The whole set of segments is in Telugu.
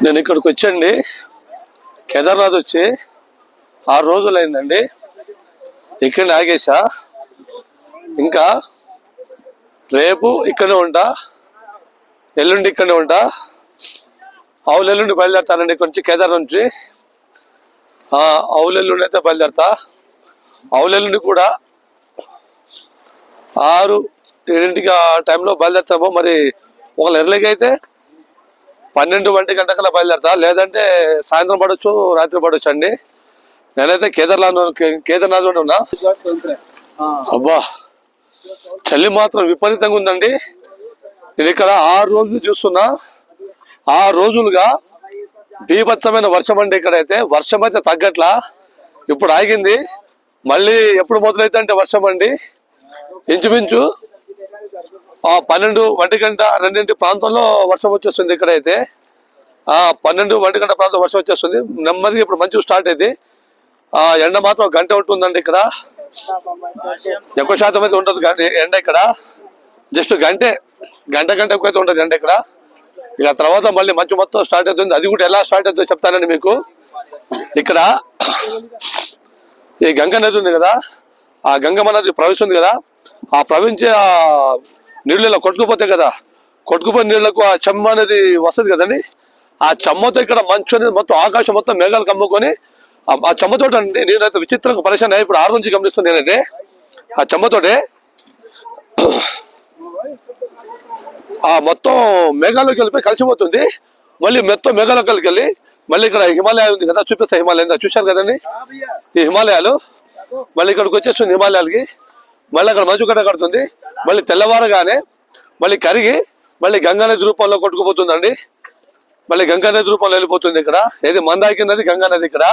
నేను ఇక్కడికి వచ్చండి, కేదార్నాథ్ వచ్చి 6 రోజులు అయిందండి. ఇక్కడనే ఆగేసా. ఇంకా రేపు ఇక్కడనే ఉంటా, ఎల్లుండి ఇక్కడనే ఉంటా. ఎల్లుండి బయలుదేరతానండి ఇక్కడ నుంచి, కేదార్ నుంచి. ఎల్లుండి అయితే బయలుదేరతా. ఎల్లుండి కూడా 6-7 ఆ టైంలో బయలుదేరుతాము. మరి ఒకళ్ళు ఎర్లీగా అయితే 12-1 గంటకల్లా బయలుదేరతా, లేదంటే సాయంత్రం పడవచ్చు, రాత్రి పడవచ్చు అండి. నేనైతే కేదార్నాథ్ ఉన్నా. అబ్బా, చలి మాత్రం విపరీతంగా ఉందండి. నేను ఇక్కడ 6 రోజులు చూస్తున్నా. 6 రోజులుగా బీభత్సమైన వర్షం అండి. ఇక్కడైతే వర్షం అయితే తగ్గట్లా, ఇప్పుడు ఆగింది. మళ్ళీ ఎప్పుడు మొదలైతే అంటే వర్షం అండి. ఇంచుమించు 12-1 గంట 2 ప్రాంతంలో వర్షం వచ్చేస్తుంది. ఇక్కడైతే 12-1 గంట ప్రాంతం వర్షం వచ్చేస్తుంది. నెమ్మదిగా ఇప్పుడు మంచిగా స్టార్ట్ అయింది. ఎండ మాత్రం 1 గంట ఉంటుందండి. ఇక్కడ ఎక్కువ శాతం అయితే ఉండదు ఎండ. ఇక్కడ జస్ట్ గంట ఎక్కువ అయితే ఉంటుంది ఎండ ఇక్కడ. ఇక తర్వాత మళ్ళీ మంచు మొత్తం స్టార్ట్ అవుతుంది. అది కూడా ఎలా స్టార్ట్ అవుతుందో చెప్తానండి మీకు. ఇక్కడ ఈ గంగ నది ఉంది కదా, ఆ గంగమ్మ నది ప్రవహిస్తుంది కదా, ఆ ప్రవహించే నీళ్ళు ఇలా కొట్టుకుపోతాయి కదా, కొట్టుకుపోయిన నీళ్లకు ఆ చెమ్మ అనేది వస్తుంది కదండి. ఆ చెమ్మతో ఇక్కడ మంచు అనేది మొత్తం ఆకాశం మొత్తం మేఘాలు కమ్ముకొని ఆ చెమ్మతోటి అండి. నేనైతే విచిత్రంగా పరిశాన్ అయ్యి ఇప్పుడు 6 నుంచి గమనిస్తాను. నేనైతే ఆ చెమ్మతోటే మొత్తం మేఘాల్లోకి వెళ్ళిపోయి కలిసిపోతుంది. మళ్ళీ మొత్తం మేఘాలలోకి వెళ్ళి మళ్ళీ ఇక్కడ హిమాలయ ఉంది కదా, చూపిస్తా. హిమాలయం చూశారు కదండి, ఈ హిమాలయాలు. మళ్ళీ ఇక్కడికి వచ్చేస్తుంది హిమాలయాలకి. మళ్ళీ అక్కడ మంచు గడ్డ కడుతుంది. మళ్ళీ తెల్లవారుగానే మళ్ళీ కరిగి మళ్ళీ గంగానది రూపంలో కొట్టుకుపోతుందండి. మళ్ళీ గంగానది రూపంలో వెళ్ళిపోతుంది. ఇక్కడ ఏది మందాకి నది, గంగా నది ఇక్కడ.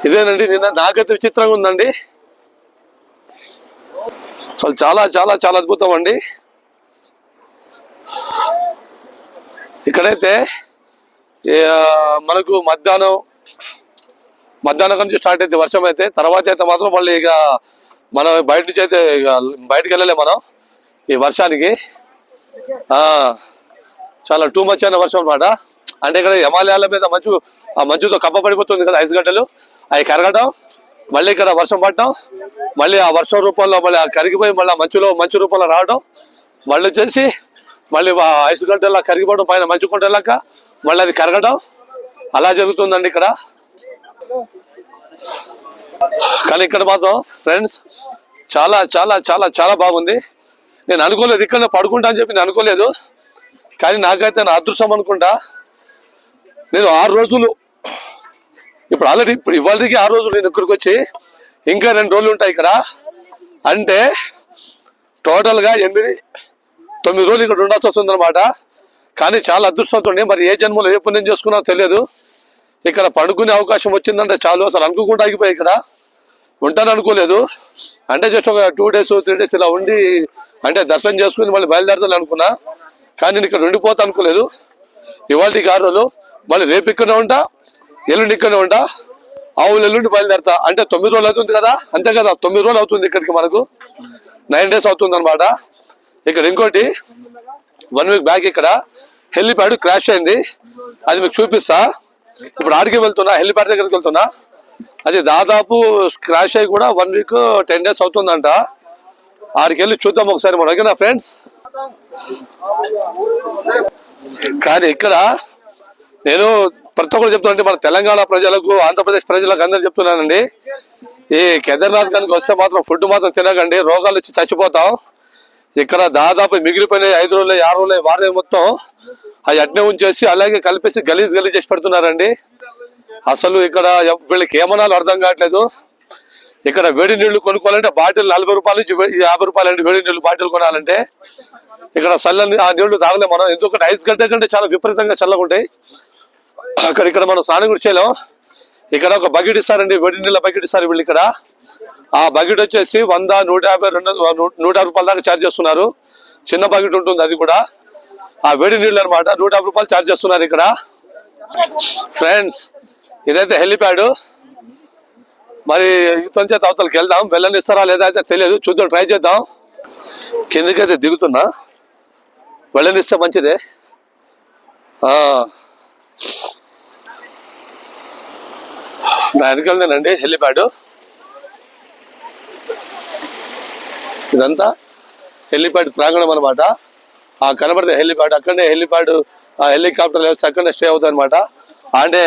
ఇదేనండి. నాకైతే విచిత్రంగా ఉందండి. అసలు చాలా చాలా చాలా అద్భుతం అండి. ఇక్కడైతే మనకు మధ్యాహ్నం నుంచి స్టార్ట్ అయితే వర్షం అయితే, తర్వాత అయితే మాత్రం మళ్ళీ ఇక మనం బయట నుంచి అయితే బయటకు వెళ్ళలే మనం ఈ వర్షానికి. చాలా టూ మచ్ అయిన వర్షం అన్నమాట. అంటే ఇక్కడ హిమాలయాల మీద మంచుతో కప్పబడిపోతుంది కదా, ఐస్ గడ్డలు అవి కరగడం, మళ్ళీ ఇక్కడ వర్షం పడటం, మళ్ళీ ఆ వర్షం రూపంలో మళ్ళీ కరిగిపోయి మళ్ళీ మంచు రూపంలో రావడం, మళ్ళీ వచ్చేసి మళ్ళీ ఐస్ గడ్డలా కరిగిపోవడం, పైన మంచు కొండలాక మళ్ళీ అది కరగడం, అలా జరుగుతుందండి ఇక్కడ. కానీ ఇక్కడ మాత్రం ఫ్రెండ్స్ చాలా చాలా చాలా చాలా బాగుంది. నేను అనుకోలేదు ఇక్కడ పడుకుంటా అని చెప్పి నేను అనుకోలేదు. కానీ నాకైతే నా అదృష్టం అనుకుంటా. నేను 6 రోజులు ఇప్పుడు ఆల్రెడీ ఇవాళకి 6 రోజులు నేను ఇక్కడికి వచ్చి ఇంకా 2 రోజులు ఉంటాయి ఇక్కడ. అంటే టోటల్గా 8-9 రోజులు ఇక్కడ ఉండాల్సి వస్తుంది అనమాట. కానీ చాలా అదృష్టంతో, మరి ఏ జన్మలో ఏ పుణ్యం చేసుకున్నా తెలియదు, ఇక్కడ పడుకునే అవకాశం వచ్చిందంటే చాలు. అసలు అనుకోకుండా ఆగిపోయి ఇక్కడ ఉంటాను అనుకోలేదు. అంటే జస్ట్ ఒక 2 days 3 days ఇలా ఉండి అంటే దర్శనం చేసుకుని మళ్ళీ బయలుదేరుతాను అనుకున్నా. కానీ నేను ఇక్కడ ఉండిపోతా అనుకోలేదు. ఇవాళకి 6 రోజులు, మళ్ళీ రేపు ఇక్కడనే ఉంటా, ఎల్లుండి ఇక్కడనే ఉంటా, ఎల్లుండి బయలుదేరతా. అంటే 9 రోజులు అవుతుంది కదా, అంతే కదా, 9 రోజులు అవుతుంది ఇక్కడికి. మనకు 9 days అవుతుంది అనమాట. ఇక్కడ ఇంకోటి 1 week బ్యాక్ ఇక్కడ హెలిప్యాడ్ క్రాష్ అయింది. అది మీకు చూపిస్తా. ఇప్పుడు ఆడికి వెళ్తున్నా, హెలిప్యాడ్ దగ్గరికి వెళ్తున్నా. అది దాదాపు క్రాష్ అయ్యి కూడా 1 week 10 days అవుతుందంట. ఆడికి వెళ్ళి చూద్దాం ఒకసారి మనం, ఓకేనా ఫ్రెండ్స్. కానీ ఇక్కడ నేను ప్రతి ఒక్కరు చెప్తున్నా, మన తెలంగాణ ప్రజలకు, ఆంధ్రప్రదేశ్ ప్రజలకు అందరూ చెప్తున్నానండి, ఈ కేదార్నాథ్ కనుక వస్తే మాత్రం ఫుడ్ మాత్రం తినకండి, రోగాలు వచ్చి చచ్చిపోతాం. ఇక్కడ దాదాపు మిగిలిపోయిన 5 రోజులు 6 రోజులు వారం మొత్తం అవి అట్నే ఉంచేసి అలాగే కలిపేసి గలీజ్ చేసి పెడుతున్నారండి. అసలు ఇక్కడ వీళ్ళకి ఏమనాలో అర్థం కావట్లేదు. ఇక్కడ వేడి నీళ్లు కొనుక్కోవాలంటే బాటిల్ 40 రూపాయల నుంచి 50 రూపాయలు అండి. వేడి నీళ్లు బాటిల్ కొనాలంటే ఇక్కడ చల్లని ఆ నీళ్లు తాగలే మనం. ఎందుకంటే ఐస్ గడ్డ కంటే చాలా విపరీతంగా చల్లగా ఉంటాయి. ఇక్కడ మనం స్నానం కూడా చేయలేం. ఇక్కడ ఒక బకెట్ ఇస్తారండి, వేడి నీళ్ళ బకెట్ ఇస్తారు వీళ్ళు ఇక్కడ. ఆ బకెట్ వచ్చేసి 100, 150, 150 రూపాయల దాకా ఛార్జ్ చేస్తున్నారు. చిన్న బకెట్ ఉంటుంది అది కూడా. ఆ వేడి నీళ్ళు అనమాట, 150 రూపాయలు ఛార్జ్ చేస్తున్నారు ఇక్కడ. ఫ్రెండ్స్ ఇదైతే హెలిప్యాడ్. మరి యువతల చేత అవతలకి వెళ్దాం, వెళ్ళనిస్తారా లేదా అయితే తెలియదు, చూద్దాం, ట్రై చేద్దాం. కిందకైతే దిగుతున్నా, వెళ్ళనిస్తే మంచిదే. నా వెనకాలనేనండి హెలిప్యాడ్. ఇదంతా హెలిప్యాడ్ ప్రాంగణం అనమాట. ఆ కనబడితే హెలిప్యాడ్, అక్కడనే హెలిప్యాడ్, ఆ హెలికాప్టర్ వేస్తే అక్కడనే స్టే అవుతుంది అనమాట. అంటే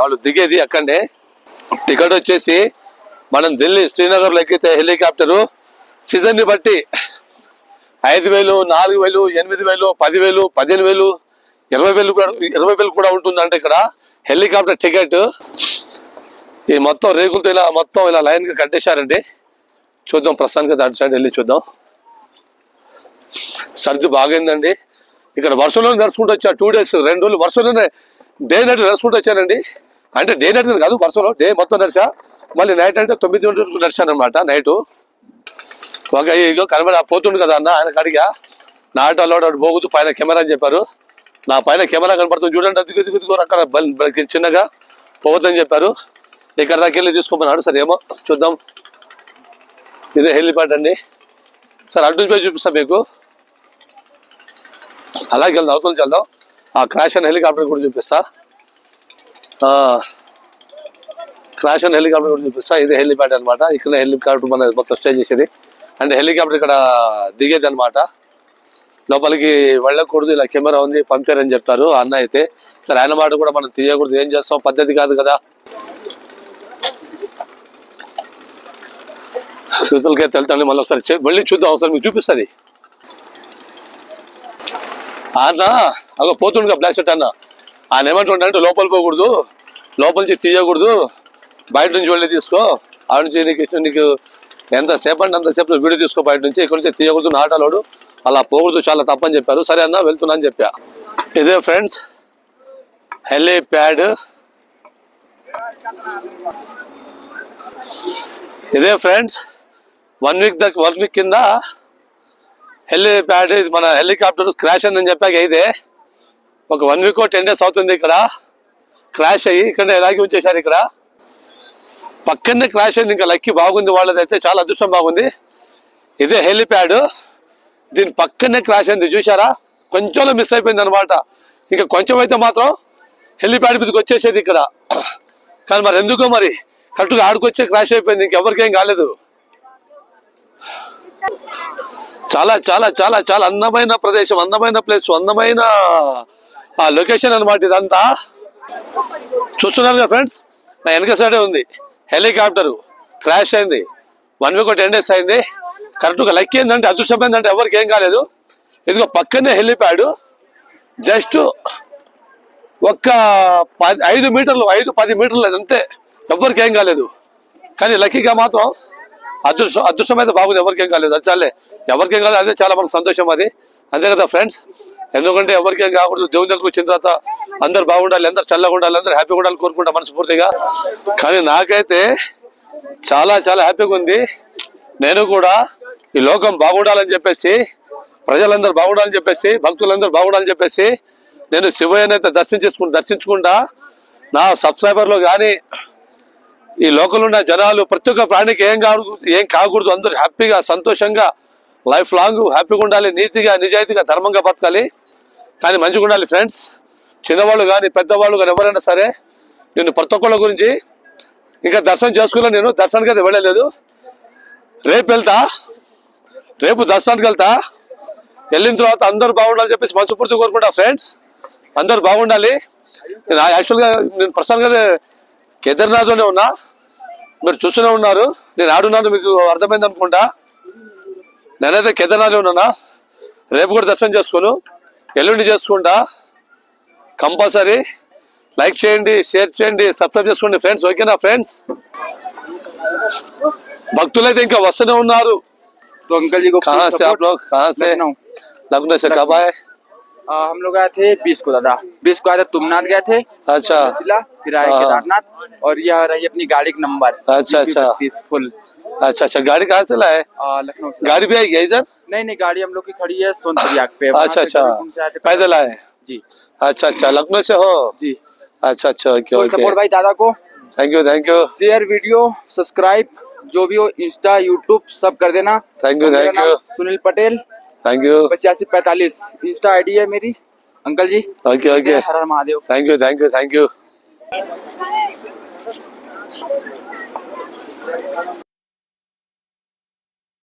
వాళ్ళు దిగేది అక్కడనే. టికెట్ వచ్చేసి మనం ఢిల్లీ శ్రీనగర్లో ఎక్కితే హెలికాప్టరు సీజన్ ని బట్టి 5,000, 4,000, 8,000, 10,000, 15,000, 20,000 కూడా ఉంటుందంటే ఇక్కడ హెలికాప్టర్ టికెట్. ఈ మొత్తం రేకులతో ఇలా మొత్తం ఇలా లైన్ గా కట్టేశారండి. చూద్దాం, ప్రస్తుతానికి అటు సైడ్ వెళ్ళి చూద్దాం. సర్ది బాగైందండి. ఇక్కడ వర్షంలో నడుచుకుంటూ వచ్చా 2 days 2 రోజులు వర్షంలోనే డే నైట్ నడుచుకుంటూ వచ్చానండి. అంటే డే నైట్ కాదు, వర్షంలో డే మొత్తం నడిచా. మళ్ళీ నైట్ అంటే 9 గంటలకు నడిచాను అనమాట నైట్. ఒక ఇగో కనబడి పోతుండు కదా అన్న, ఆయనకు అడిగా. నా ఆటోలో పోగుతూ పైన కెమెరా అని చెప్పారు. నా పైన కెమెరా కనబడుతుంది చూడండి, దిగు అక్కడ చిన్నగా పోవద్దని చెప్పారు. ఇక్కడ దాకా వెళ్ళి తీసుకోమన్నాడు. సరే ఏమో చూద్దాం. ఇదే హెలిప్యాడ్ అండి. సార్ అడ్డు పోయి చూపిస్తాం మీకు. అలాగే వెళ్దాం, అవతల వెళ్దాం. ఆ క్రాష్ అయిన హెలికాప్టర్ కూడా చూపిస్తా. క్రాష్ అయిన హెలికాప్టర్ కూడా చూపిస్తా. ఇదే హెలిప్యాడ్ అనమాట. ఇక్కడ హెలికాప్టర్ మన మొత్తం స్టే చేసేది. అంటే హెలికాప్టర్ ఇక్కడ దిగేది అనమాట. లోపలికి వెళ్ళకూడదు, ఇలా కెమెరా ఉంది పంపారని చెప్పారు అన్న అయితే. సరే ఆయన మాట కూడా మనం తీయకూడదు, ఏం చేస్తాం, పద్ధతి కాదు కదా. యూజువల్కైతే వెళ్తాను, మళ్ళీ ఒకసారి వెళ్ళి చూద్దాం, ఒకసారి మీకు చూపిస్తుంది. అన్న అగో పోతుండగా బ్లాక్ షర్ట్ అన్న, ఆయన ఏమంటుండే లోపల పోకూడదు, లోపల నుంచి తీయకూడదు, బయట నుంచి వెళ్ళి తీసుకో, ఆడ నుంచి నీకు ఎంతసేపు అంటే అంతసేపు వీడియో తీసుకో, బయట నుంచి ఇక్కడ నుంచి తీయకూడదు, నాటలోడు అలా పోకూడదు, చాలా తప్పని చెప్పారు. సరే అన్న వెళ్తున్నా అని చెప్పా. ఇదే ఫ్రెండ్స్ హెలిప్యాడ్. ఇదే ఫ్రెండ్స్ 1 వీక్ కింద హెలిప్యాడ్, మన హెలికాప్టర్ క్రాష్ అయిందని చెప్పాక ఇదే ఒక 1 వీక్ 10 days అవుతుంది ఇక్కడ క్రాష్ అయ్యి. ఇక్కడ ఎలాగే ఉంచేశారు, ఇక్కడ పక్కనే క్రాష్ అయింది. ఇంకా లక్కీ బాగుంది వాళ్ళదైతే, చాలా అదృష్టం బాగుంది. ఇదే హెలిప్యాడ్, దీని పక్కనే క్రాష్ అయింది చూసారా. కొంచెంలో మిస్ అయిపోయింది అనమాట. ఇంకా కొంచెం అయితే మాత్రం హెలిప్యాడ్ మీదకి వచ్చేసేది ఇక్కడ. కానీ మరి ఎందుకో మరి కరెక్ట్గా ఆడుకొచ్చే క్రాష్ అయిపోయింది, ఇంకెవరికేం కాలేదు. చాలా చాలా చాలా చాలా అందమైన ప్రదేశం, అందమైన ప్లేస్, అందమైన లొకేషన్ అనమాట ఇదంతా. చూస్తున్నారు కదా ఫ్రెండ్స్, నా వెనక సైడే ఉంది హెలికాప్టర్. క్రాష్ అయింది, 1 వీక్ 10 days అయింది. కరెక్ట్గా లక్కీ ఏంటంటే, అదృష్టం ఏంటంటే ఎవరికి ఏం కాలేదు. ఇదిగో పక్కనే హెలిప్యాడ్, జస్ట్ ఒక్క 5 మీటర్లు 5-10 మీటర్లు అంతే, ఎవరికి ఏం కాలేదు. కానీ లక్కీగా మాత్రం అదృష్టం అయితే బాగుంది, ఎవరికేం కాలేదు. అది చాలే, ఎవరికేం కాలేదు అదే చాలా మనకు సంతోషం. అది అంతే కదా ఫ్రెండ్స్. ఎందుకంటే ఎవరికేం కాకూడదు, దేవుని దగ్గరకు వచ్చిన తర్వాత అందరు బాగుండాలి, అందరు చల్లగా ఉండాలి, అందరు హ్యాపీగా ఉండాలి కోరుకుంటా మనస్ఫూర్తిగా. కానీ నాకైతే చాలా చాలా హ్యాపీగా ఉంది. నేను కూడా ఈ లోకం బాగుండాలని చెప్పేసి, ప్రజలందరూ బాగుండాలని చెప్పేసి, భక్తులందరూ బాగుండాలని చెప్పేసి నేను శివయ్యని అయితే దర్శించుకుంటా. నా సబ్స్క్రైబర్లు కానీ ఈ లోకంలో ఉన్న జనాలు ప్రతి ఒక్క ప్రాణికి ఏం కాకూడదు, అందరూ హ్యాపీగా సంతోషంగా లైఫ్ లాంగ్ హ్యాపీగా ఉండాలి, నీతిగా నిజాయితీగా ధర్మంగా బతకాలి. కానీ మంచిగా ఉండాలి ఫ్రెండ్స్. చిన్నవాళ్ళు కానీ పెద్దవాళ్ళు కానీ ఎవరైనా సరే, నేను ప్రతి ఒక్కళ్ళ గురించి ఇంకా దర్శనం చేసుకున్నా. నేను దర్శనానికి అయితే వెళ్ళలేదు, రేపు వెళ్తా. రేపు దర్శనానికి వెళ్తా. వెళ్ళిన తర్వాత అందరూ బాగుండాలని చెప్పేసి మనస్ఫూర్తిగా కోరుకుంటా ఫ్రెండ్స్. అందరూ బాగుండాలి. నేను యాక్చువల్గా నేను ప్రస్తుతానికి కేదార్నాథ్లోనే ఉన్నా, మీరు చూస్తూనే ఉన్నారు. నేను ఆడున్నాను, మీకు అర్థమైంది అనుకుంటా. నేనైతే కేదార్నాథ్లో ఉన్నానా. రేపు కూడా దర్శనం చేసుకోను, ఎల్లుండి చేసుకుంటా. కంపల్సరీ లైక్ చేయండి, షేర్ చేయండి, సబ్స్క్రైబ్ చేసుకోండి ఫ్రెండ్స్. ఓకేనా ఫ్రెండ్స్. భక్తులైతే ఇంకా వస్తూనే ఉన్నారు. तो अंकल जी को कहाँ से आप लोग, कहाँ से? लखनऊ से कब आए? हम लोग आए थे 20 को दादा, 20 को आए थे, तुमनाथ गए थे, अच्छा, फिर आए केदारनाथ। और यह रही अपनी गाड़ी का नंबर। अच्छा अच्छा फुल। अच्छा अच्छा, गाड़ी कहाँ से लाए? लखनऊ से। गाड़ी भी आई है इधर? नहीं, गाड़ी हम लोग की खड़ी है सोनप्रयाग पे। अच्छा अच्छा, पैदल आए जी। अच्छा अच्छा, लखनऊ से हो जी। अच्छा अच्छा, ओके ओके। सपोर्ट भाई दादा को thank you share video subscribe जो भी हो इंस्टा यूट्यूब सब कर देना। Thank you, और मेरा thank नाम you. Sunil Patel thank you 8545 insta ID है मेरी। अंकल जी ఓకే ఓకే हर हर महादेव। Thank you